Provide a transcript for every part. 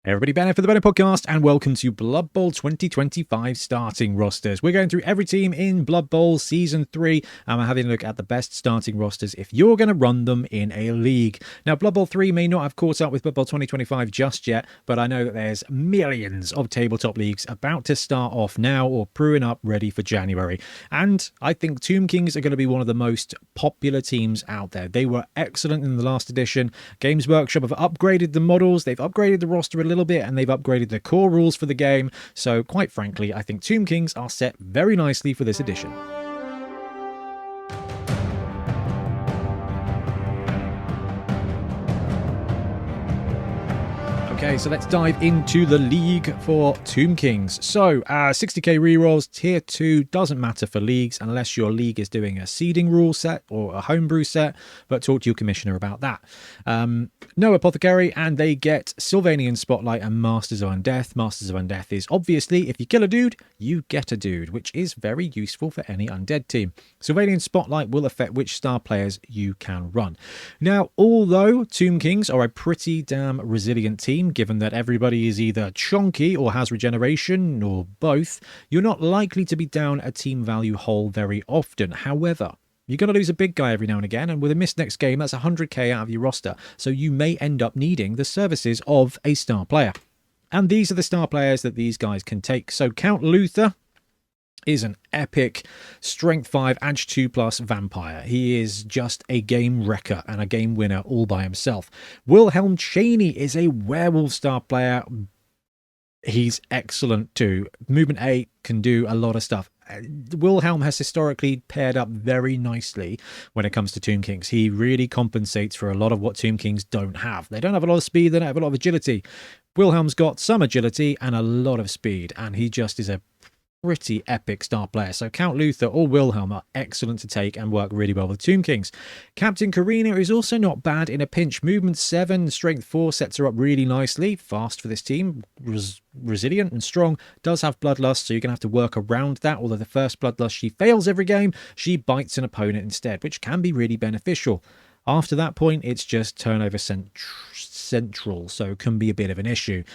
Hey everybody, Ben here for the Bonehead podcast, and welcome to Blood Bowl 2025 starting rosters. We're going through every team in Blood Bowl Season 3, and we're having a look at the best starting rosters if you're going to run them in a league. Now, Blood Bowl 3 may not have caught up with Blood Bowl 2025 just yet, but I know that there's millions of tabletop leagues about to start off now or brewing up ready for January. And I think Tomb Kings are going to be one of the most popular teams out there. They were excellent in the last edition. Games Workshop have upgraded the models, they've upgraded the roster a little bit, and they've upgraded the core rules for the game. So quite frankly, I think Tomb Kings are set very nicely for this edition. Okay, so let's dive into the league for Tomb Kings. So, 60k rerolls, tier 2, doesn't matter for leagues unless your league is doing a seeding rule set or a homebrew set, but talk to your commissioner about that. No Apothecary, and they get Sylvanian Spotlight and Masters of Undeath. Masters of Undeath is obviously, if you kill a dude, you get a dude, which is very useful for any undead team. Sylvanian Spotlight will affect which star players you can run. Now, although Tomb Kings are a pretty damn resilient team, given that everybody is either chonky or has regeneration or both, you're not likely to be down a team value hole very often. However, you're going to lose a big guy every now and again, and with a miss next game, that's 100k out of your roster, so you may end up needing the services of a star player. And these are the star players that these guys can take. So Count Luther is an epic strength 5 edge 2+ vampire. He is just a game wrecker and a game winner all by himself. Wilhelm Chaney is a werewolf star player. He's excellent too. Movement 8 can do a lot of stuff. Wilhelm has historically paired up very nicely when it comes to Tomb Kings. He really compensates for a lot of what Tomb Kings don't have. They don't have a lot of speed, they don't have a lot of agility. Wilhelm's got some agility and a lot of speed, and he just is a pretty epic star player. So Count Luther or Wilhelm are excellent to take and work really well with Tomb Kings. Captain Karina is also not bad in a pinch. Movement 7, strength 4 sets her up really nicely. Fast for this team, resilient and strong, does have bloodlust, so you're going to have to work around that. Although the first bloodlust she fails every game, she bites an opponent instead, which can be really beneficial. After that point, it's just turnover central, so can be a bit of an issue.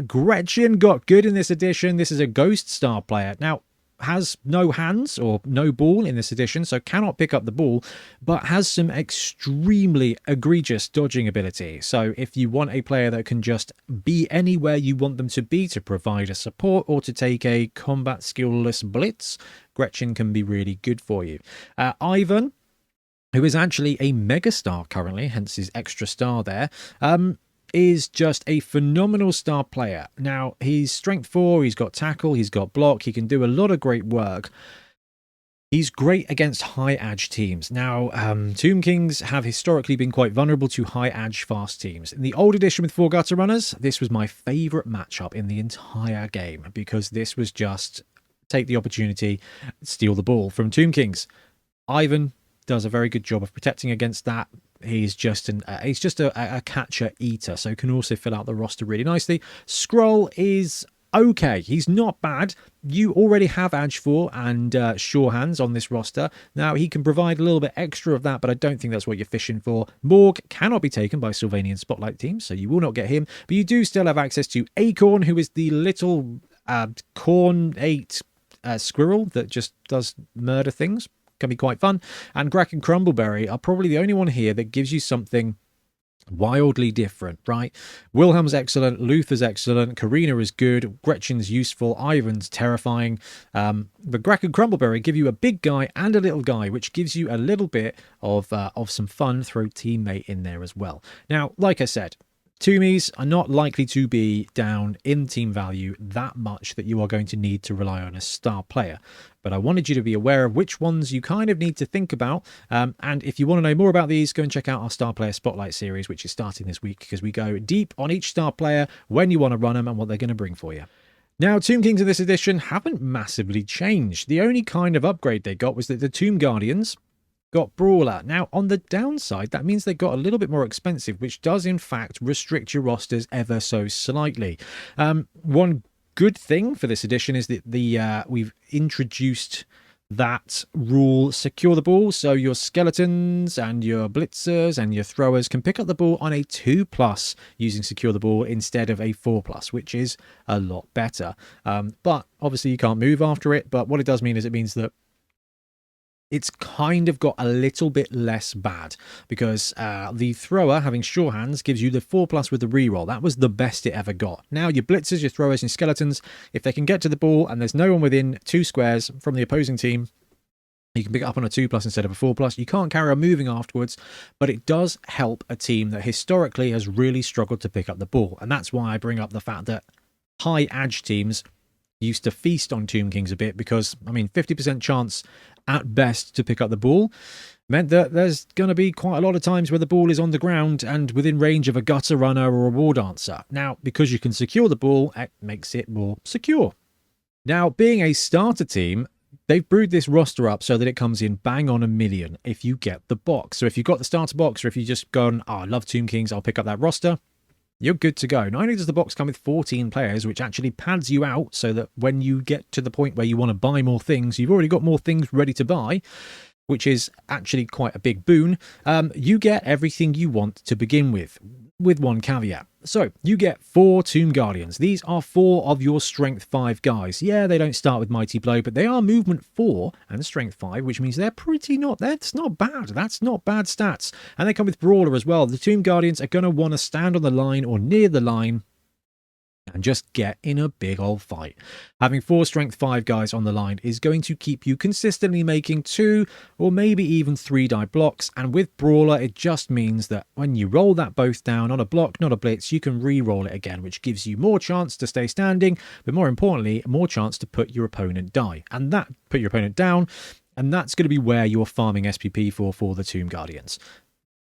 Gretchen got good in this edition. This is a ghost star player. Now, has no hands or no ball in this edition, so cannot pick up the ball, but has some extremely egregious dodging ability. So if you want a player that can just be anywhere you want them to be to provide a support or to take a combat skillless blitz, Gretchen can be really good for you. Ivan, who is actually a megastar currently, hence his extra star there, is just a phenomenal star player. Now, he's strength 4, he's got tackle, he's got block, he can do a lot of great work. He's great against high edge teams. Now, Tomb Kings have historically been quite vulnerable to high edge fast teams. In the old edition with 4 gutter runners, this was my favourite matchup in the entire game, because this was just take the opportunity, steal the ball from Tomb Kings. Ivan does a very good job of protecting against that. He's just a catcher eater, so can also fill out the roster really nicely. Scroll is okay. He's not bad. You already have Edge 4 and Sure Hands on this roster. Now, he can provide a little bit extra of that, but I don't think that's what you're fishing for. Morg cannot be taken by Sylvanian Spotlight teams, so you will not get him, but you do still have access to Acorn, who is the little corn 8 squirrel that just does murder things. Can be quite fun. And Grack and Crumbleberry are probably the only one here that gives you something wildly different, right? Wilhelm's excellent, Luther's excellent, Karina is good, Gretchen's useful, Ivan's terrifying. But Grack and Crumbleberry give you a big guy and a little guy, which gives you a little bit of some fun. Throw teammate in there as well. Now, like I said, Toomies are not likely to be down in team value that much that you are going to need to rely on a star player. But I wanted you to be aware of which ones you kind of need to think about. And if you want to know more about these, go and check out our Star Player Spotlight series, which is starting this week, because we go deep on each star player, when you want to run them and what they're going to bring for you. Now, Tomb Kings in this edition haven't massively changed. The only kind of upgrade they got was that the Tomb Guardians got Brawler. Now, on the downside, that means they got a little bit more expensive, which does in fact restrict your rosters ever so slightly. One good thing for this edition is that we've introduced that rule secure the ball, so your skeletons and your blitzers and your throwers can pick up the ball on a 2+ using secure the ball instead of a 4+, which is a lot better. But obviously you can't move after it, but what it does mean is it means that it's kind of got a little bit less bad, because the thrower having sure hands gives you the 4+ with the reroll. That was the best it ever got. Now your blitzers, your throwers and skeletons, if they can get to the ball and there's no one within 2 squares from the opposing team, you can pick it up on a 2+ instead of a 4+. You can't carry on moving afterwards, but it does help a team that historically has really struggled to pick up the ball. And that's why I bring up the fact that high edge teams used to feast on Tomb Kings a bit, because, I mean, 50% chance at best to pick up the ball meant that there's going to be quite a lot of times where the ball is on the ground and within range of a gutter runner or a war dancer. Now, because you can secure the ball, it makes it more secure. Now, being a starter team, they've brewed this roster up so that it comes in bang on $1 million if you get the box. So if you've got the starter box, or if you just gone, oh, I love Tomb Kings, I'll pick up that roster, you're good to go. Not only does the box come with 14 players, which actually pads you out so that when you get to the point where you want to buy more things, you've already got more things ready to buy, which is actually quite a big boon. You get everything you want to begin with one caveat. So you get 4 Tomb Guardians. These are 4 of your Strength 5 guys. Yeah, they don't start with Mighty Blow, but they are Movement 4 and Strength 5, which means that's not bad. That's not bad stats. And they come with Brawler as well. The Tomb Guardians are going to want to stand on the line or near the line and just get in a big old fight. Having 4 Strength 5 guys on the line is going to keep you consistently making 2 or maybe even 3 die blocks, and with Brawler it just means that when you roll that both down on a block, not a blitz, you can re-roll it again, which gives you more chance to stay standing, but more importantly, more chance to put your opponent down, and that's going to be where you're farming SPP for the Tomb Guardians.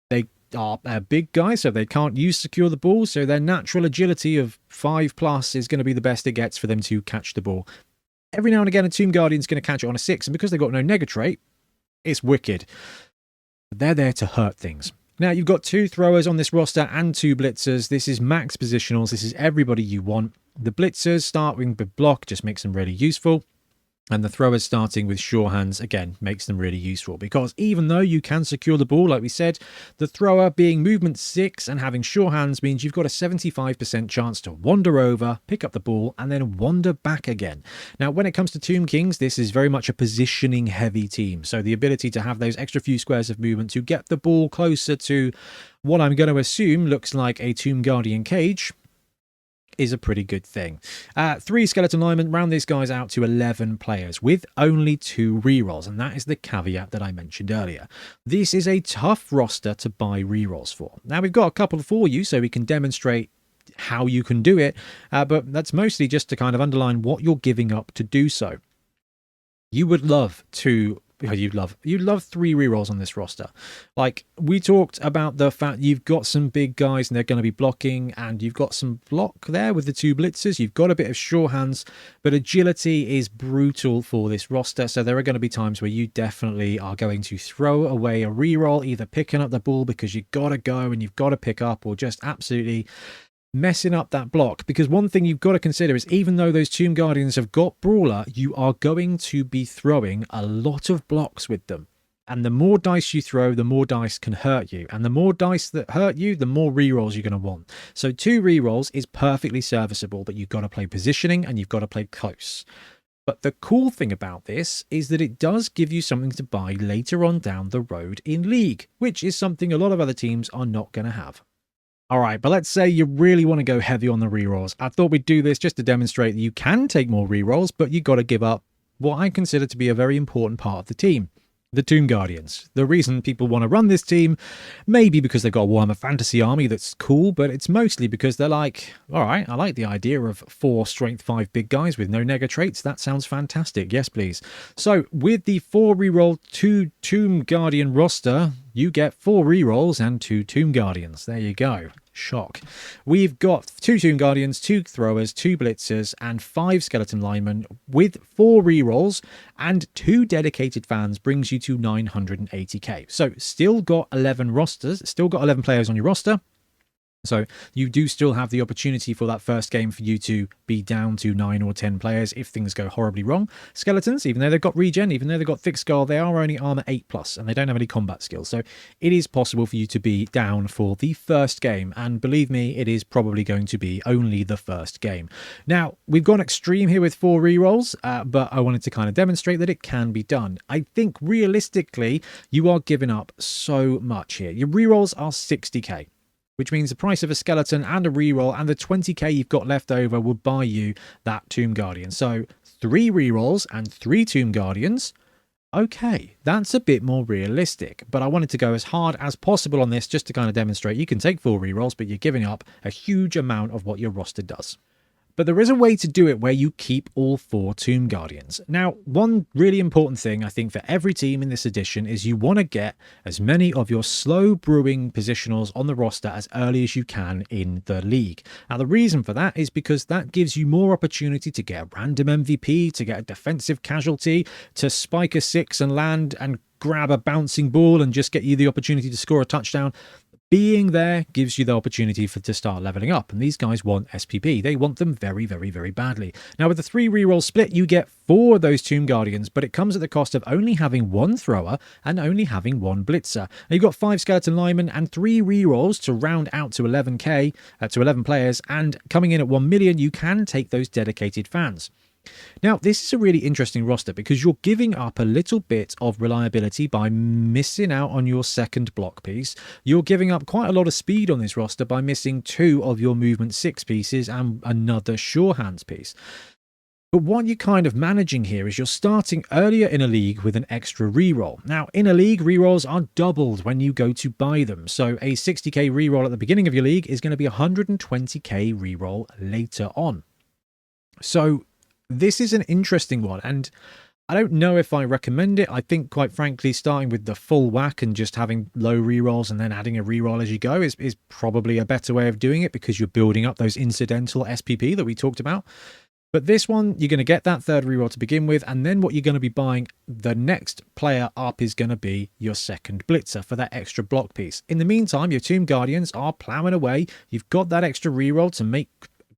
They are big guys, so they can't use secure the ball, so their natural agility of 5+ is going to be the best it gets for them to catch the ball. Every now and again a Tomb Guardian's going to catch it on a 6, and because they've got no nega trait, it's wicked. But they're there to hurt things. Now you've got 2 throwers on this roster and 2 blitzers. This is max positionals. This is everybody you want. The blitzers starting with block just makes them really useful. And the throwers starting with sure hands, again, makes them really useful, because even though you can secure the ball, like we said, the thrower being movement 6 and having sure hands means you've got a 75% chance to wander over, pick up the ball, and then wander back again. Now, when it comes to Tomb Kings, this is very much a positioning heavy team. So the ability to have those extra few squares of movement to get the ball closer to what I'm going to assume looks like a Tomb Guardian cage is a pretty good thing. 3 skeleton linemen, round these guys out to 11 players with only 2 rerolls, and that is the caveat that I mentioned earlier. This is a tough roster to buy rerolls for. Now we've got a couple for you so we can demonstrate how you can do it, but that's mostly just to kind of underline what you're giving up to do so. You would love to... You'd love 3 rerolls on this roster. Like, we talked about the fact you've got some big guys and they're going to be blocking, and you've got some block there with the 2 blitzers. You've got a bit of sure hands, but agility is brutal for this roster. So there are going to be times where you definitely are going to throw away a reroll, either picking up the ball because you've got to go and you've got to pick up, or just absolutely messing up that block. Because one thing you've got to consider is, even though those Tomb Guardians have got Brawler, you are going to be throwing a lot of blocks with them. And the more dice you throw, the more dice can hurt you. And the more dice that hurt you, the more rerolls you're going to want. So 2 rerolls is perfectly serviceable, but you've got to play positioning and you've got to play close. But the cool thing about this is that it does give you something to buy later on down the road in League, which is something a lot of other teams are not going to have. All right, but let's say you really want to go heavy on the rerolls. I thought we'd do this just to demonstrate that you can take more rerolls, but you've got to give up what I consider to be a very important part of the team. The Tomb Guardians. The reason people want to run this team may be because they've got a Warhammer Fantasy army that's cool, but it's mostly because they're like, all right, I like the idea of 4 Strength 5 big guys with no nega traits. That sounds fantastic. Yes, please. So with the 4 reroll 2 Tomb Guardian roster, you get 4 rerolls and 2 Tomb Guardians. There you go. Shock. We've got 2 Tomb Guardians, 2 throwers, 2 blitzers, and 5 skeleton linemen with 4 rerolls, and 2 dedicated fans brings you to 980k. So still got 11 rosters, still got 11 players on your roster. So you do still have the opportunity for that first game for you to be down to 9 or 10 players if things go horribly wrong. Skeletons, even though they've got regen, even though they've got thick skull, they are only armor 8+, and they don't have any combat skills. So it is possible for you to be down for the first game, and believe me, it is probably going to be only the first game. Now, we've gone extreme here with 4 rerolls, but I wanted to kind of demonstrate that it can be done. I think realistically, you are giving up so much here. Your rerolls are 60k. Which means the price of a skeleton and a reroll and the 20k you've got left over will buy you that Tomb Guardian. So 3 rerolls and 3 Tomb Guardians. Okay, that's a bit more realistic, but I wanted to go as hard as possible on this just to kind of demonstrate you can take 4 rerolls, but you're giving up a huge amount of what your roster does. But there is a way to do it where you keep all 4 Tomb Guardians. Now, one really important thing I think for every team in this edition is you want to get as many of your slow brewing positionals on the roster as early as you can in the league. Now, the reason for that is because that gives you more opportunity to get a random MVP, to get a defensive casualty, to spike a 6 and land and grab a bouncing ball and just get you the opportunity to score a touchdown. Being there gives you the opportunity to start leveling up, and these guys want SPP. They want them very, very, very badly. Now, with the 3 reroll split, you get 4 of those Tomb Guardians, but it comes at the cost of only having 1 thrower and only having 1 blitzer. Now, you've got 5 skeleton linemen and 3 rerolls to round out to 11k, to 11 players, and coming in at 1 million, you can take those dedicated fans. Now, this is a really interesting roster because you're giving up a little bit of reliability by missing out on your second block piece. You're giving up quite a lot of speed on this roster by missing 2 of your movement 6 pieces and another sure hands piece. But what you're kind of managing here is you're starting earlier in a league with an extra reroll. Now, in a league, rerolls are doubled when you go to buy them. So a 60k reroll at the beginning of your league is going to be a 120k reroll later on. So this is an interesting one, and I don't know if I recommend it. I think, quite frankly, starting with the full whack and just having low rerolls and then adding a reroll as you go is probably a better way of doing it because you're building up those incidental SPP that we talked about. But this one, you're going to get that 3rd reroll to begin with, and then what you're going to be buying the next player up is going to be your 2nd blitzer for that extra block piece. In the meantime, your Tomb Guardians are plowing away. You've got that extra reroll to make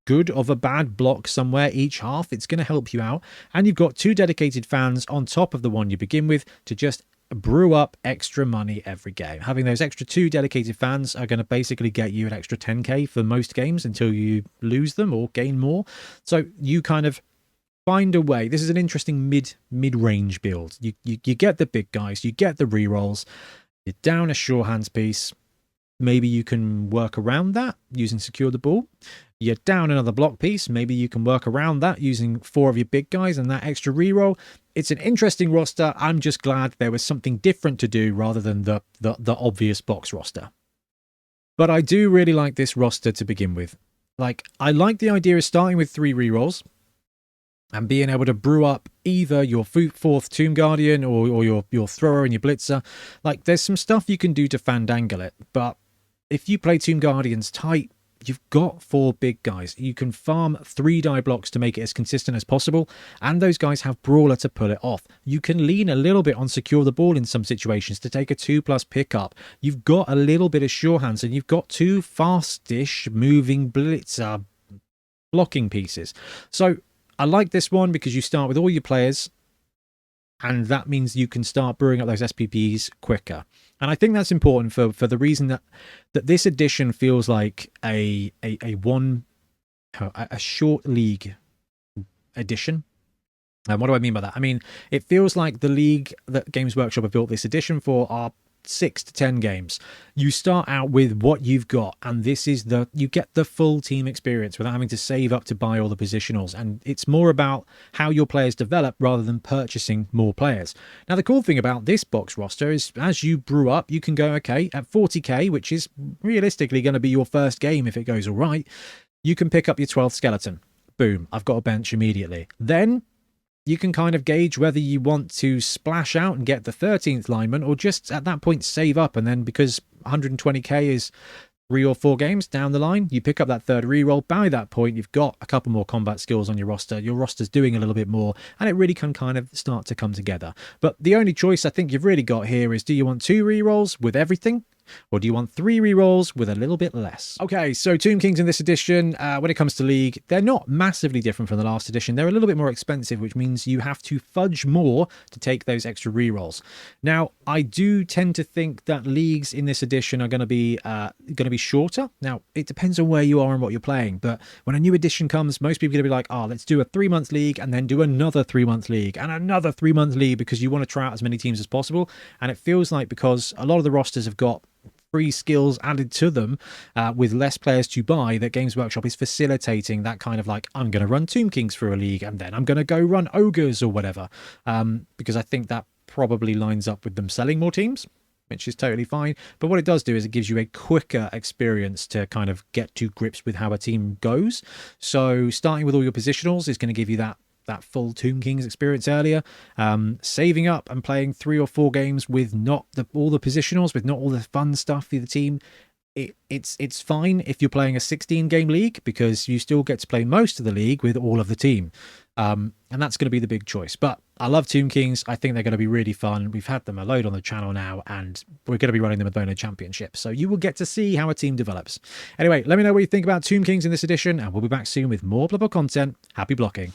good of a bad block somewhere each half. It's going to help you out, and you've got 2 dedicated fans on top of the one you begin with to just brew up extra money every game. Having those extra 2 dedicated fans are going to basically get you an extra 10k for most games until you lose them or gain more. So you kind of find a way. This is an interesting mid-range build. You get the big guys, you get the rerolls, you're down a sure hands piece. Maybe you can work around that using secure the ball. You're down another block piece. Maybe you can work around that using 4 of your big guys and that extra reroll. It's an interesting roster. I'm just glad there was something different to do rather than the obvious box roster. But I do really like this roster to begin with. Like, I like the idea of starting with 3 rerolls and being able to brew up either your 4th Tomb Guardian or your thrower and your blitzer. Like, there's some stuff you can do to fandangle it, but if you play Tomb Guardians tight, you've got 4 big guys. You can farm 3 die blocks to make it as consistent as possible, and those guys have Brawler to pull it off. You can lean a little bit on secure the ball in some situations to take a 2+ pickup. You've got a little bit of sure hands, and you've got 2 fastish moving blitzer blocking pieces. So I like this one because you start with all your players, and that means you can start brewing up those SPPs quicker. And I think that's important for the reason that this edition feels like a short league edition. And what do I mean by that? I mean, it feels like the league that Games Workshop have built this edition for are 6 to 10 games. You start out with what you've got, and this is you get the full team experience without having to save up to buy all the positionals, and it's more about how your players develop rather than purchasing more players. Now, the cool thing about this box roster is as you brew up, you can go, okay, at 40k, which is realistically going to be your first game if it goes all right, you can pick up your 12th skeleton. Boom, I've got a bench immediately. Then you can kind of gauge whether you want to splash out and get the 13th lineman or just at that point save up, and then because 120k is 3 or 4 games down the line, you pick up that 3rd reroll. By that point, you've got a couple more combat skills on your roster. Your roster's doing a little bit more, and it really can kind of start to come together. But the only choice I think you've really got here is, do you want 2 rerolls with everything? Or do you want 3 rerolls with a little bit less? Okay, so Tomb Kings in this edition, when it comes to League, they're not massively different from the last edition. They're a little bit more expensive, which means you have to fudge more to take those extra rerolls. Now, I do tend to think that leagues in this edition are going to be shorter. Now, it depends on where you are and what you're playing, but when a new edition comes, most people are going to be like, oh, let's do a 3-month league and then do another 3-month league and another 3-month league, because you want to try out as many teams as possible. And it feels like, because a lot of the rosters have got free skills added to them with less players to buy, that Games Workshop is facilitating that kind of like, I'm going to run Tomb Kings through a league and then I'm going to go run Ogres or whatever, because I think that probably lines up with them selling more teams, which is totally fine. But what it does do is it gives you a quicker experience to kind of get to grips with how a team goes. So starting with all your positionals is going to give you that full Tomb Kings experience earlier. Saving up and playing 3 or 4 games with not all the positionals, with not all the fun stuff for the team, it's fine if you're playing a 16-game league, because you still get to play most of the league with all of the team. And that's going to be the big choice. But I love Tomb Kings. I think they're going to be really fun. We've had them a load on the channel now, and we're going to be running them at Bonehead Championship. So you will get to see how a team develops. Anyway, let me know what you think about Tomb Kings in this edition, and we'll be back soon with more Blood Bowl content. Happy blocking.